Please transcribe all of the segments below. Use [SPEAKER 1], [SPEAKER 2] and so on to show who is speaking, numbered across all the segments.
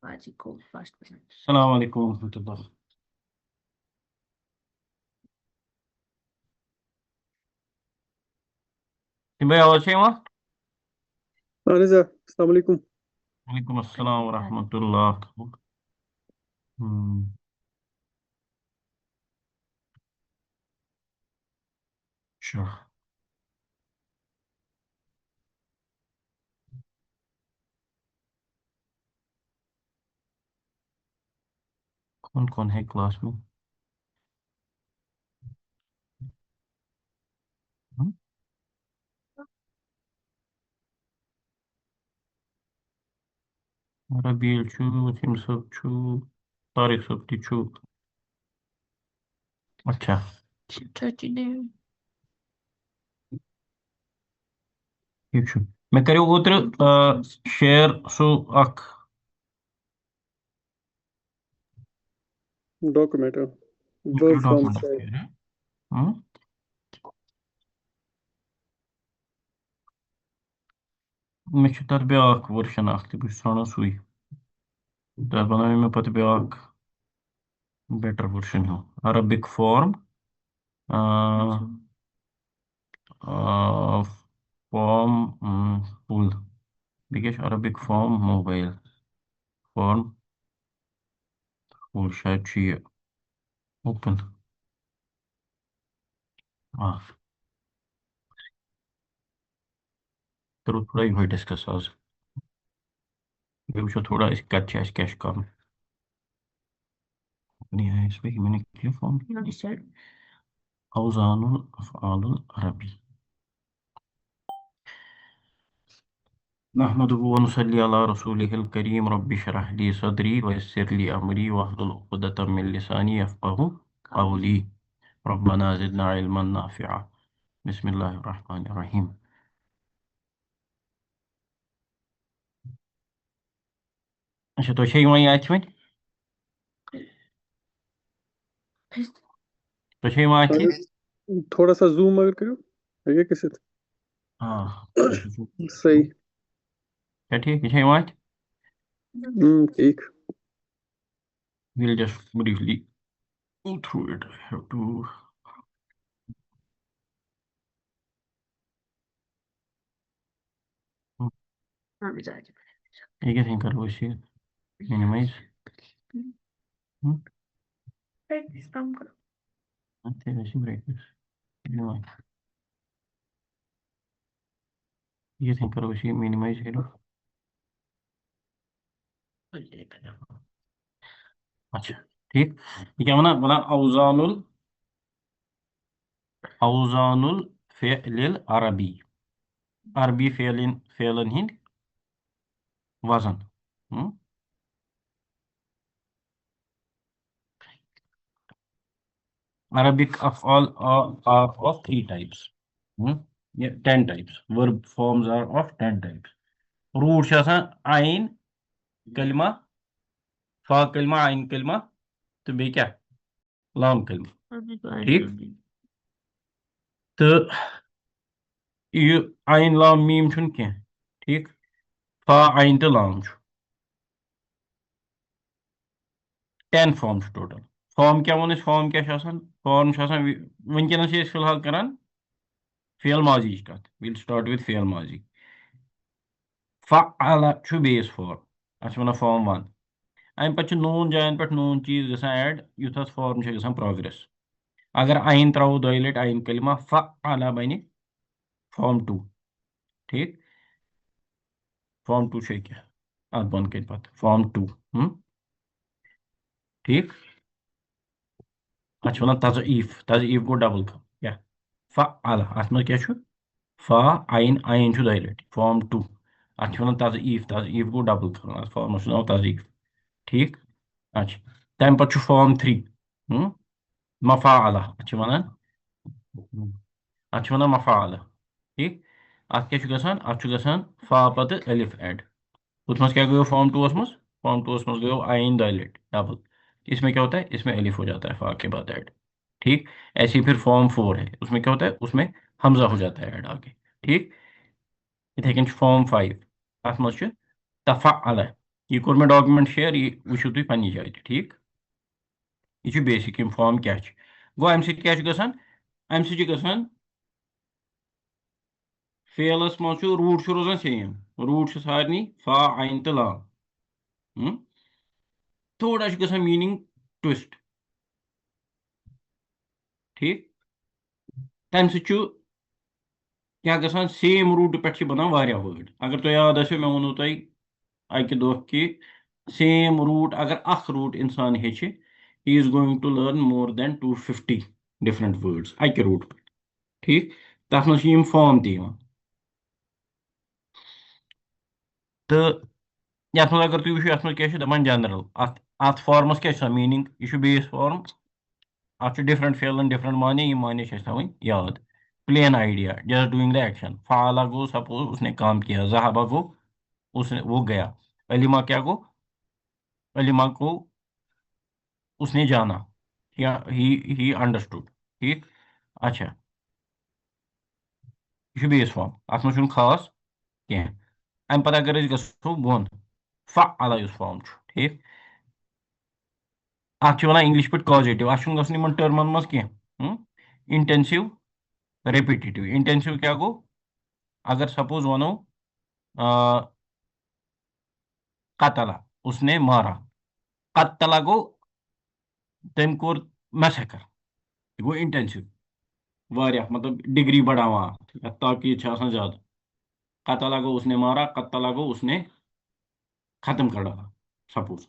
[SPEAKER 1] السلام علیکم ورحمۃ اللہ. بھائی آواز چھے یوان؟
[SPEAKER 2] اہن حظ السلام علیکم.
[SPEAKER 1] وعلیکم السلام ورحمۃ اللہ. اچھا کون کون ہے کلاس میں؟ ربیل چھو، وسیم صاحب چھو، طارق صاحب تھی چھو. اچھا ٹھیک چھو. میں کریو اوتر شیئر سو اخ
[SPEAKER 2] document work from
[SPEAKER 1] document
[SPEAKER 2] site.
[SPEAKER 1] مےٚ چھُ تتھ بیٛاکھ ورشن اکھ تہِ بہٕ چھُس ژھانڈان سُے. تتھ بناوے مےٚ پتہٕ بیٛاکھ بیٹر ورشن ہیوٗ عربک فارم فارم فل بیٚیہِ کیٛاہ چھُ Arabic form mobile form fill شاید چھُ یہِ اوپن. کرو تھوڑا یہوے ڈسکس آز. بیٚیہِ وٕچھو تھوڑا أسۍ کتہِ چھِ اَسہِ کیٛاہ چھُ کَرُن. نہایت پہ میں نے کیا فارم اوزان الافعال العربی. نحمده ونصلي على رسوله الكريم رب اشرح لي صدري ويسر لي امري واحلل عقدة من لساني يفقهوا قولي ربنا زدنا علما نافعا. بسم الله الرحمن الرحيم. اچھا تو چھے یوان یاد وۄنۍ تو چھے یوان اتھِ
[SPEAKER 2] تھوڑا سا زوم اگر کرو ہے کس
[SPEAKER 1] ہاں
[SPEAKER 2] صحیح.
[SPEAKER 1] کیا ٹھیک یہ چھے یوان اتھِ.
[SPEAKER 2] ٹھیک.
[SPEAKER 1] We'll just briefly go through it. I have to یہ کیسے کرو اسی minimize یہ کیسے کرو اسی minimize کرو. اچھا ٹھیک یہ کیا ونا اوزان الفعل العربی عربی فعلن ہند وزن. Arabic af'al are of 3 types. 10 types. Verb forms are of 10 types. Root چھِ آسان عین کلمہ فا کلمہ عین کلمہ تہٕ بیٚیہِ کیٛاہ لام کلمہ. ٹھیک تہٕ یہِ عین لام میٖم چھُنہٕ کینٛہہ. ٹھیک فا عین تہٕ لام چھُ 10 فارم چھُ ٹوٹل. فارم کیٛاہ ووٚن اَسہِ فارم کیٛاہ چھُ آسان. فارم چھُ آسان وٕنکیٚنس چھِ أسۍ فِلحال کران فعل ماضی ہِچ کتھ. ویل سٹارٹ وِتھ فعل ماضی. فعل چھُ بیس فارم اتھ چھِ ونان فارم 1. امہِ پتہٕ چھُ نوٗن جاین پٮ۪ٹھ نوٗن چیٖز گژھان ایڈ یُتھ اتھ فارم چھِ گژھان پروگرس. اگر عین تراوو دۄیہِ لٹہِ عین کلمہ فعل بنہِ فارم 2. ٹھیک فارم 2 چھُ کیٛاہ اتھ بۄن کٔنۍ پتہٕ فارم 2. ٹھیک اتھ چھِ ونان تضعیف. تضعیف گوٚو ڈبل کیٛاہ فعل اتھ منٛز کیٛاہ چھُ فا عین عین چھُ دۄیہِ لٹہِ فارم 2. اتھ چھِ ونان تضعیف. تضعیف گوٚو ڈبل کرُن اتھ فارمس چھُ ناو تضعیف. ٹھیک اچھا تمہِ پتہٕ چھُ فارم 3 مفاعلہ اتھ چھِ ونان مفاعلہ. ٹھیک اتھ کیٛاہ چھُ گژھان اتھ چھُ گژھان فا پتہٕ الف ایڈ. ہُتھ منٛز کیا گو فارم 2 منٛز فارم 2 منٛز گو عین دۄیہِ لٹہِ ڈبل. اس میں کیا ہوتا ہے اس میں الف ہو جاتا ہے فا کے بعد ایڈ. ٹھیک ایسے ہی پھر فارم 4 ہے اس میں کیا ہوتا ہے اس میں حمزہ ہو جاتا ہے ایڈ آگے. ٹھیک اتھے کن فارم 5 ات منٛز چھُ تفعل یہ کوٚر مےٚ ڈاکیومنٹ شیر یہ وٕچھِو تُہۍ پنٛنہِ جایہِ تہِ ٹھیٖک یہ چھُ بیسِک یِم فارم کیٛاہ چھِ گوٚو اَمہِ سۭتۍ کیٛاہ چھُ گژھان اَمہِ سۭتۍ چھُ گژھان فیلَس منٛز چھُ روٗٹ چھُ روزان سیم روٗٹ چھُ سارنٕے فا عین تہٕ لام تھوڑا چھُ گژھان میٖنِنٛگ ٹُوِسٹ ٹھیٖک تَمہِ سۭتۍ چھُ کیٛاہ گژھان سیم روٗٹہٕ پٮ۪ٹھ چھِ بنان واریاہ وٲڈ اگر تۄہہِ یاد آسیو مےٚ ووٚنوُ تۄہہِ اَکہِ دۄہ کہِ سیم روٗٹ اگر اکھ روٗٹ اِنسان ہیٚچھِ ہی از گویِنٛگ ٹُو لٔرن مور دین 250 ڈِفرنٹ وٲڈٕس اَکہِ روٗٹ پٮ۪ٹھ ٹھیٖک تَتھ منٛز چھِ یِم فارم تہِ یِوان تہٕ یَتھ منٛز اگر تُہۍ وٕچھِو یَتھ منٛز کیٛاہ چھِ دَپان جنرل اَتھ فارمَس کیٛاہ چھِ آسان میٖنِنٛگ یہِ چھُ بیس فارم اَتھ چھُ ڈِفرنٹ فیلن ڈِفرنٹ معنی یِم معنی چھِ اَسہِ تھاوٕنۍ یاد plain idea just doing the action فعلا گو سپوز اس نے کام کیا ذہبہ گو اس نے وہ گیا علیما کیا گو علیما کو اس نے جانا ہی انڈرسٹوڈ ٹھیک اچھا یہ چھُ بیس فارم اتھ منٛز چھُنہٕ خاص کینٛہہ امہِ پتہٕ اگر أسۍ گژھو بۄن فعلا یُس فارم چھُ ٹھیک اتھ چھِ ونان انگلش پٲٹھۍ کازیٹِو اتھ چھُنہٕ گژھُن یِمن ٹٔرمن منٛز کینٛہہ انٹینسِو ریپِٹیٹِو انٹینسِو کیٛاہ گوٚو اگر سپوز ونو قتلا اس نے مارا قتلا گوٚو تٔمۍ کوٚر میسیکر یہِ گوٚو انٹینسِو واریاہ مطلب ڈگری بڑاوان اتھ یتھ تاکیٖد چھِ آسان زیادٕ قتلا گوٚو اس نے مارا قتلا گوٚو اس نے ختم کر ڈالا سپوز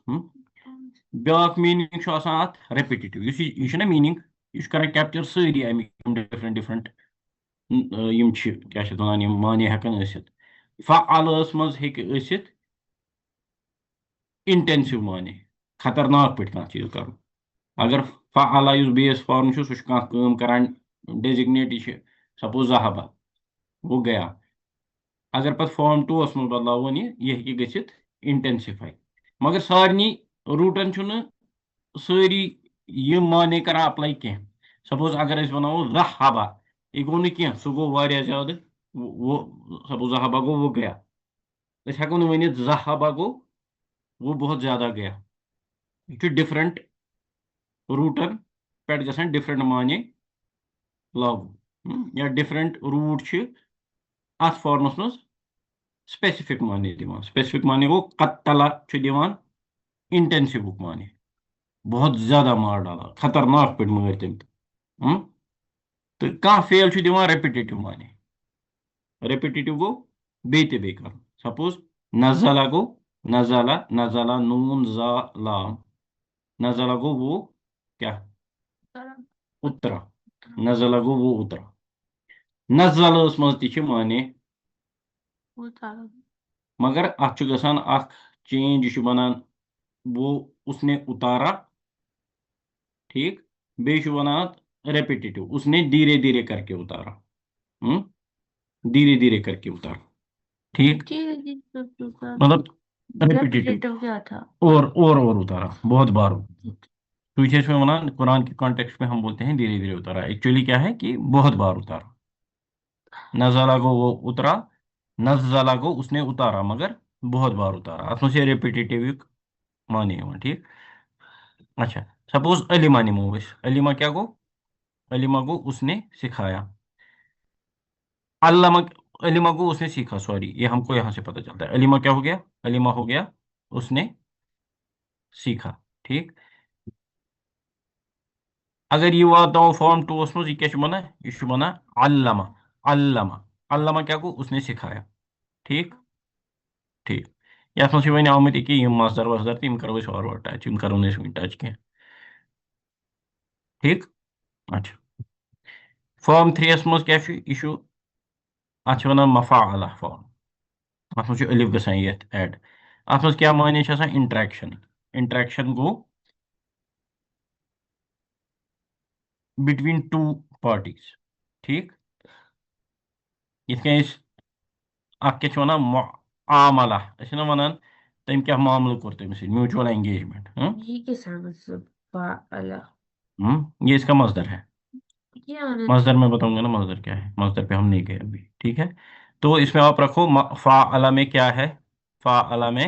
[SPEAKER 1] بیاکھ میٖنِنٛگ چھُ آسان اتھ ریپِٹیٹِو یُس یہِ چھُنہ میٖنِنٛگ یہِ چھُ کران کیپچر سٲری امیِکۍ ڈِفرنٹ ڈِفرنٹ یِم چھِ کیٛاہ چھِ ونان یِم معنی ہٮ۪کان ٲسِتھ فعلس منٛز ہیٚکہِ ٲسِتھ انٹینسِو معنی خطرناک پٲٹھۍ کانٛہہ چیٖز کرُن اگر فعلا یُس بیس فارم چھُ سُہ چھُ کانٛہہ کٲم کران ڈیزِگنیٹ یہِ چھِ سپوز ذہبا وہ گیا اگر پتہٕ فارم 2 منٛز بدلاوون یہِ ہیٚکہِ گٔژھِتھ انٹینسِفاے مگر سارنٕے روٗٹن چھُنہٕ سٲری یِم معنی کران اپلاے کینٛہہ سپوز اگر أسۍ بناوو ذہبا یہِ گوٚو نہٕ کینٛہہ سُہ گوٚو واریاہ زیادٕ وہ سپوز ذہبا گوٚو وہ گیا أسۍ ہٮ۪کو نہٕ ؤنِتھ ذہبا گوٚو وہ بہت زیادہ گیا یہ چھُ ڈِفرنٹ روٗٹن پٮ۪ٹھ گژھان ڈِفرنٹ معنی لاگوٗ یا ڈِفرنٹ روٗٹ چھِ اتھ فارمس منٛز سپیسِفِک معنی دِوان سپیسِفِک معنی گوٚو قتلا چھُ دِوان انٹینسِوُک معنی بہت زیادہ مار ڈالا خطرناک پٲٹھۍ مٲرۍ تٔمۍ تہٕ کانٛہہ فیل چھُ دِوان ریپِٹیٹِو معنی ریپِٹیٹِو گوٚو بیٚیہِ تہِ بیٚیہِ کرُن سپوز نزلا گوٚو نزلا نوٗن زا لام نزلا گوٚو وہ کیٛاہ اترا نزلا گوٚو وہ اترا نزلس منٛز تہِ چھِ معنی مگر اتھ چھُ گژھان اکھ چینج یہِ چھُ بنان وہ اس نے اتارا ٹھیک بیٚیہِ چھُ ونان اتھ ریپِٹیٹِو اس نے دھیرے دھیرے کر کے اتارا دھیرے دھیرے کر کے اتارا ٹھیک مطلب ریپیٹیٹو کیا تھا اور اتارا بہت بار تو یہ اس میں ونان قرآن کے کانٹیکسٹ میں ہم بولتے ہیں دھیرے دھیرے اتارا ایکچولی کیا ہے کہ بہت بار اتارا نزلہ گو وہ اترا نزلہ گو اس نے اتارا مگر بہت بار اتارا اتھ منٛز چھِ ریپیٹیٹِو معنی یِوان ٹھیک اچھا سپوز علیما نِمو أسۍ علیما کیا گو علیما گو اس نے سکھایا علامہ علیما کو اس نے سیکھا سوری یہ ہم کو یہاں سے پتہ چلتا ہے علیما کیا ہو گیا علیما ہو گیا اس نے سیکھا ٹھیک اگر یہ واتناوو فارم 2 منٛز یہِ کیٛاہ چھُ بنان یہِ چھُ بنان علامہ علامہ علامہ کیا گوٚو اس نے سکھایا ٹھیک ٹھیک یتھ منٛز چھِ وۄنۍ آمٕتۍ أکیاہ یِم مصدر وصدر تہٕ یِم کرو أسۍ فاروٲرڈ ٹچ یِم کرو نہٕ أسۍ وٕنہِ ٹچ کینٛہہ ٹھیک اچھا فارم 3 منٛز کیٛاہ چھُ یہِ چھُ اتھ چھِ ونان مفاعلہ فارم اتھ منٛز چھُ الف گژھان یتھ ایڈ اتھ منٛز کیٛاہ معنی چھِ آسان انٹریکشن انٹریکشن گوٚو بِٹویٖن 2 پارٹیٖز ٹھیک یِتھ کٔنۍ أسۍ اتھ کیٛاہ چھِ ونان معاملہ أسۍ چھِنہ ونان تٔمۍ کیٛاہ معاملہٕ کوٚر تٔمِس سۭتۍ میوچول انگیجمنٹ یہ اس کا مصدر ہے مصدر میں بتاؤں گا نا مصدر کیا ہے مصدر پہ ہم نہیں گئے ابھی ٹھیک ہے تو اس میں آپ رکھو فاعل میں کیا ہے فاعل میں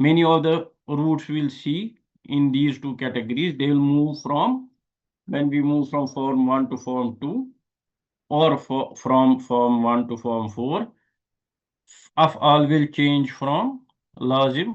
[SPEAKER 1] many of the roots we'll see in these two categories, they will move from, when we move from form 1 to form 2 or from form 1 to form 4, af'al will change from lazim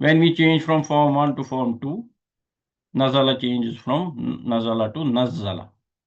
[SPEAKER 1] when we change from form 1 to form 2, nazala changes from nazala to nazzala।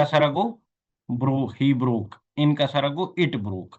[SPEAKER 1] kasara go broke, he broke. In kasara go it broke.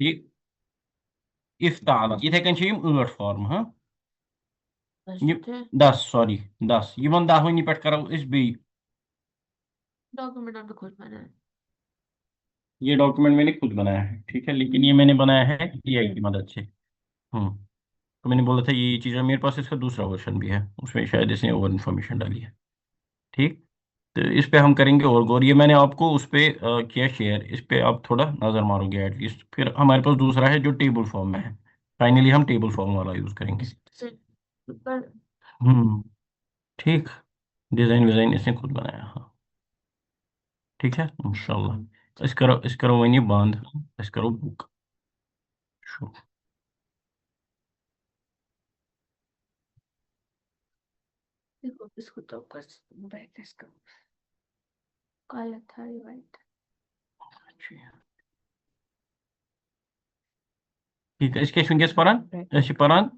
[SPEAKER 1] ٹھیک افتعال یتھے کن چھ M 8 form ہاں یہ 10 sorry 10 یمن 10 پہ کرو اس be
[SPEAKER 3] document آپ نے خود بنایا ہے.
[SPEAKER 1] یہ ڈاکومنٹ میں نے خود بنایا ہے ٹھیک ہے لیکن یہ میں نے بنایا ہے اے آئی کی مدد سے تو میں نے بولا تھا یہ چیز ہے میرے پاس اس کا دوسرا ورژن بھی ہے اس میں شاید اس نے اور انفارمیشن ڈالی ہے ٹھیک تو اس پہ ہم کریں گے اور غور یہ میں نے آپ کو اس پہ کیا شیئر اس پہ آپ تھوڑا نظر مارو گے ایٹ لیسٹ پھر ہمارے پاس دوسرا ہے جو ٹیبل فارم میں ہے فائنلی ہم ٹیبل فارم والا یوز کریں گے ٹھیک ڈیزائن ویزائن اس نے خود بنایا ہاں ٹھیک ہے انشاءاللہ اس کرو ونی بند اس کرو بک
[SPEAKER 3] دیکھو اس کو تو برائٹنس کا کالا تھا یہ وائٹ.
[SPEAKER 1] ٹھیک ہے اس کے ونکس پران اس پران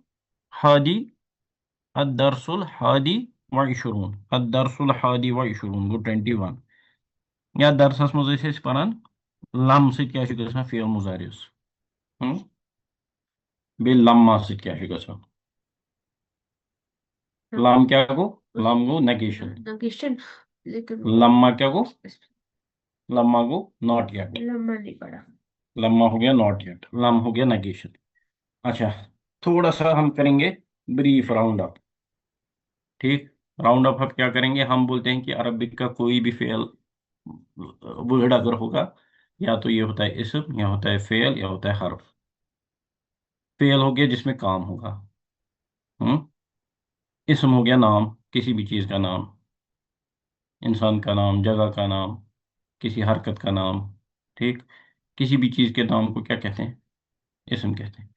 [SPEAKER 1] ہادی الدرس الحادی وعشرون الدرس الحادی وعشرون گو 21 یا درسس مز پران لم ست کیا گژھان فعل مضارعس بیٚیہِ لمما سۭتۍ کیٛاہ چھُ گژھان لام کیا گو لام گو نیگیشن
[SPEAKER 3] نگیشن لیکن
[SPEAKER 1] لما کیا گو لما گو ناٹ یٹ
[SPEAKER 3] لمبا نہیں پڑا.
[SPEAKER 1] لما ہو گیا ناٹ یٹ لم ہو گیا نیگیشن اچھا تھوڑا سا ہم کریں گے بریف راؤنڈ اپ ٹھیک راؤنڈ اپ ہم کیا کریں گے ہم بولتے ہیں کہ عربک کا کوئی بھی فعل ورڈ اگر ہوگا یا تو یہ ہوتا ہے اسم یا ہوتا ہے فعل یا ہوتا ہے حرف فعل ہو گیا جس میں کام ہوگا اسم ہو گیا نام کسی بھی چیز کا نام انسان کا نام جگہ کا نام کسی حرکت کا نام ٹھیک کسی بھی چیز کے نام کو کیا کہتے ہیں اسم کہتے ہیں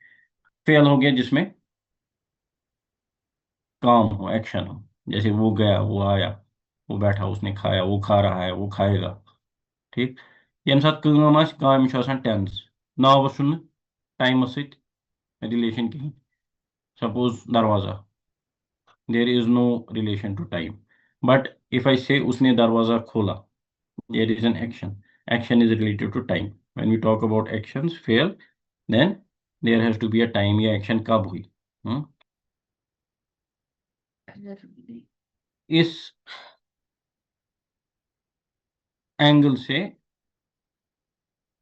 [SPEAKER 1] فعل ہو گیا جس میں کام ہو ایکشن ہو جیسے وہ گیا وہ آیا وہ بیٹھا اس نے کھایا وہ کھا رہا ہے وہ کھائے گا ٹھیک ییٚمہِ ساتہٕ کٲم آسہِ کامہِ چھُ آسان ٹینس ناوَس چھُنہٕ ٹایمَس سۭتۍ رِلیشن کِہیٖنۍ سپوز دروازہ there is no relation to time but if I say usne darwaza khola there is an action is related to time when we talk about actions fail then there has to be a time ye action kab hui is angle سے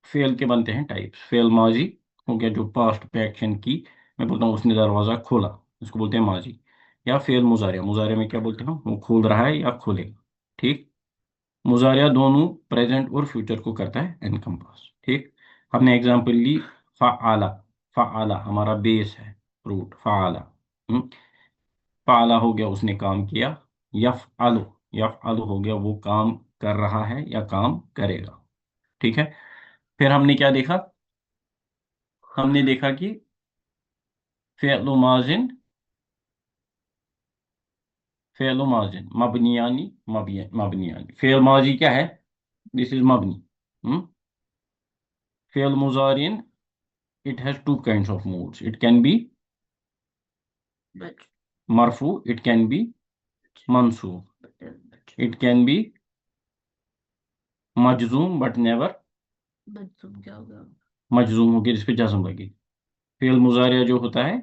[SPEAKER 1] فیل کے بنتے ہیں types فیل ماضی ہو گیا جو past پہ action کی میں بولتا ہوں اس نے دروازہ کھولا اس کو بولتے ہیں ماضی یا فیل مضارع مضارع میں کیا بولتے ہیں وہ کھول رہا ہے یا کھولے گا ٹھیک مضارع دونوں پریزنٹ اور فیوچر کو کرتا ہے انکمپاس ٹھیک ہم نے ایگزامپل لی فعلا فعلا ہمارا بیس ہے روٹ فعلا فعلا ہو گیا اس نے کام کیا یفعلو یفعلو ہو گیا وہ کام کر رہا ہے یا کام کرے گا ٹھیک ہے پھر ہم نے کیا دیکھا ہم نے دیکھا کہ فعل ماضن فعل ماضن مبنیانی مبنیانی فعل ماضی کیا ہے دس از مبنی فعل مضارع it has two kinds of modes it can be marfu it can be mansub it can be majzoom but never مجزوم ہو گیا جس پہ جزم لگے فعل مضارع جو ہوتا ہے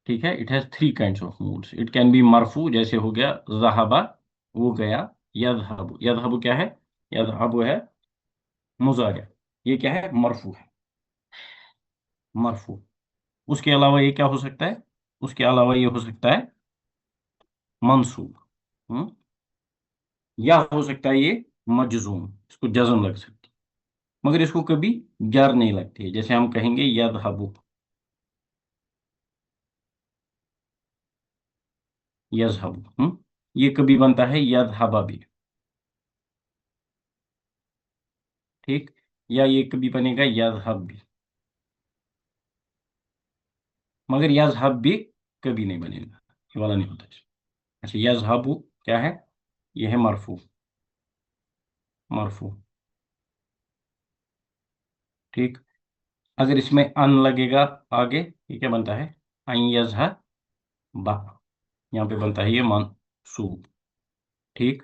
[SPEAKER 1] ٹھیک ہے it has 3 kinds of modes it can be مرفوع جیسے ہو گیا ذہبا وہ گیا یذہب یذہب کیا ہے یذہب ہے مضارع یہ کیا ہے مرفوع ہے مرفوع اس کے علاوہ یہ کیا ہو سکتا ہے اس کے علاوہ یہ ہو سکتا ہے منصوب یا ہو سکتا ہے یہ مجزوم اس کو جزم لگ سکتی مگر اس کو کبھی جر نہیں لگتی ہے جیسے ہم کہیں گے یذہب یذہب یہ کبھی بنتا ہے یذہب بھی ٹھیک یا یہ کبھی بنے گا یذہب بھی مگر یذہب بھی کبھی نہیں بنے گا یہ والا نہیں ہوتا اچھا یذہب کیا ہے یہ ہے مرفوع مرفوع ٹھیک اگر اس میں ان لگے گا آگے یہ کیا بنتا ہے ان یذہب یہاں پہ بنتا ہے یہ منصوب ٹھیک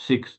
[SPEAKER 1] 6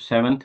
[SPEAKER 1] 7th,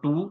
[SPEAKER 1] 2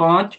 [SPEAKER 1] 5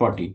[SPEAKER 1] 14,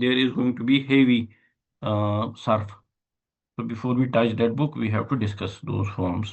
[SPEAKER 1] there is going to be heavy surf so before we touch that book we have to discuss those forms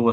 [SPEAKER 1] 2